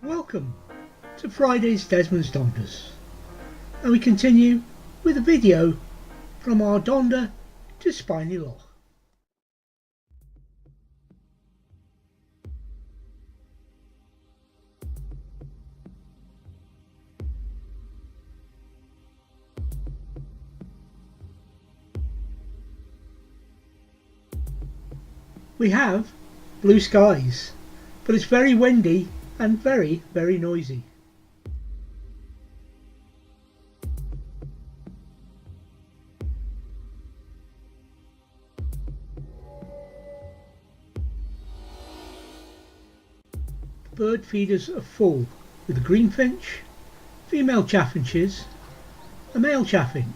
Welcome to Friday's Desmond's Donders, and we continue with a video from our Donder to Spynie Loch. We have blue skies, but it's very windy and very noisy. The bird feeders are full with a greenfinch, female chaffinches, a male chaffinch.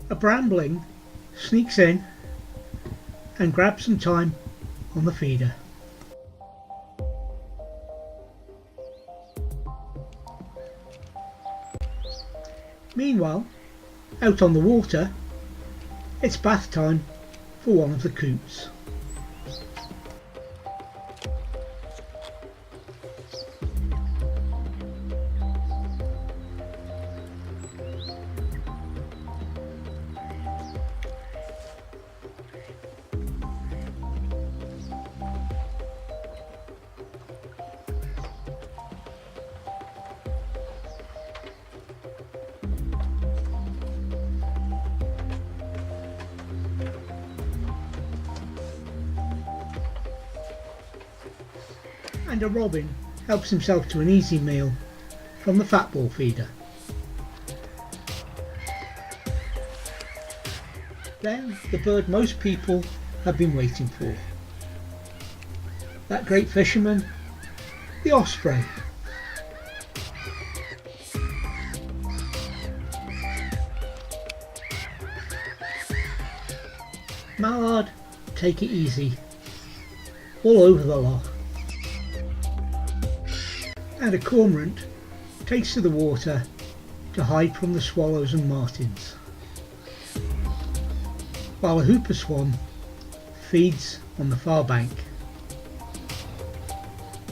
A brambling sneaks in and grabs some time on the feeder. Meanwhile, out on the water, it's bath time for one of the coots. And a robin helps himself to an easy meal from the fat ball feeder. Then the bird most people have been waiting for. That great fisherman, the osprey. Mallard take it easy all over the loch. And a cormorant takes to the water to hide from the swallows and martins, while a hooper swan feeds on the far bank.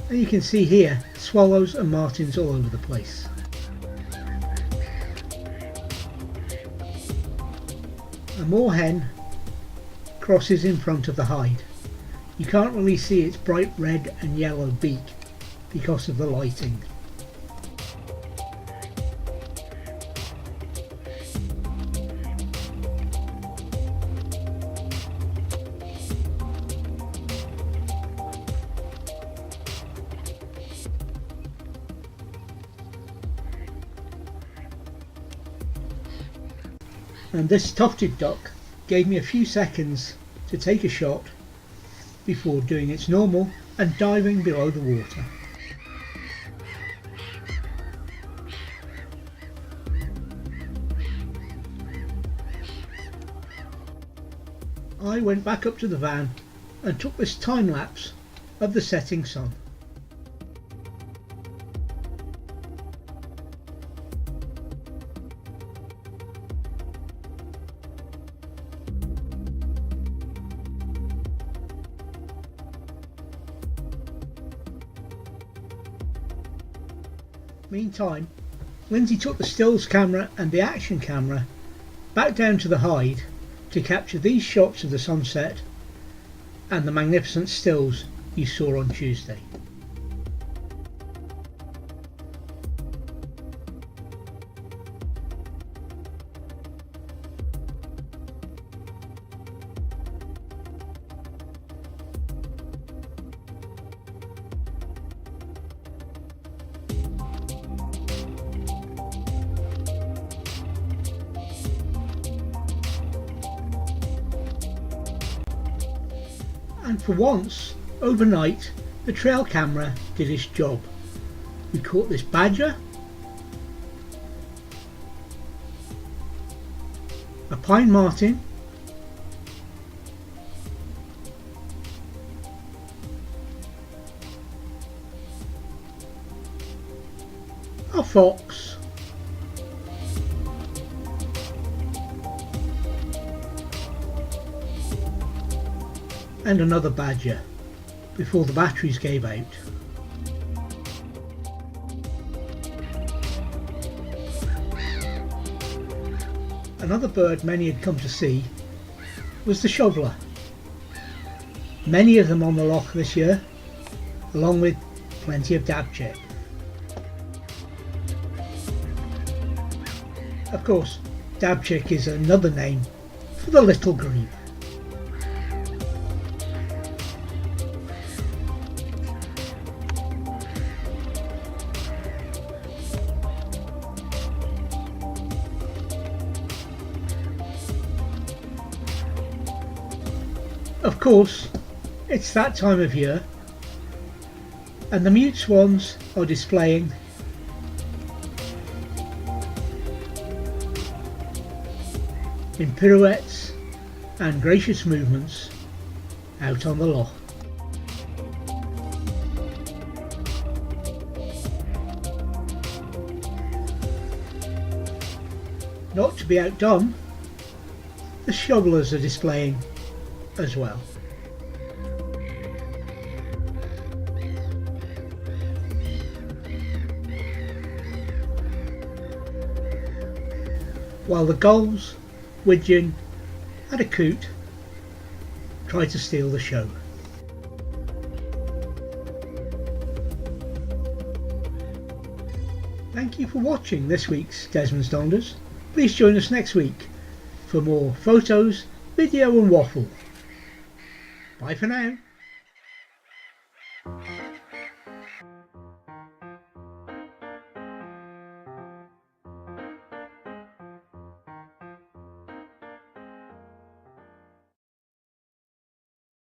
And you can see here swallows and martins all over the place. A moorhen crosses in front of the hide. You can't really see its bright red and yellow beak because of the lighting. And this tufted duck gave me a few seconds to take a shot before doing its normal and diving below the water. I went back up to the van and took this time lapse of the setting sun. Meantime, Lindsay took the stills camera and the action camera back down to the hide to capture these shots of the sunset and the magnificent stills you saw on Tuesday. And for once, overnight, the trail camera did its job. We caught this badger, a pine marten, fox, and another badger before the batteries gave out. Another bird many had come to see was the shoveler. Many of them on the loch this year, along with plenty of dabchick. Of course, dabchick is another name for the little grebe. Of course, it's that time of year, and the mute swans are displaying in pirouettes and gracious movements out on the loch. Not to be outdone, the shovelers are displaying as well. While the gulls, widgeon and a coot try to steal the show. Thank you for watching this week's Desmond's Donders. Please join us next week for more photos, video and waffle. Bye for now.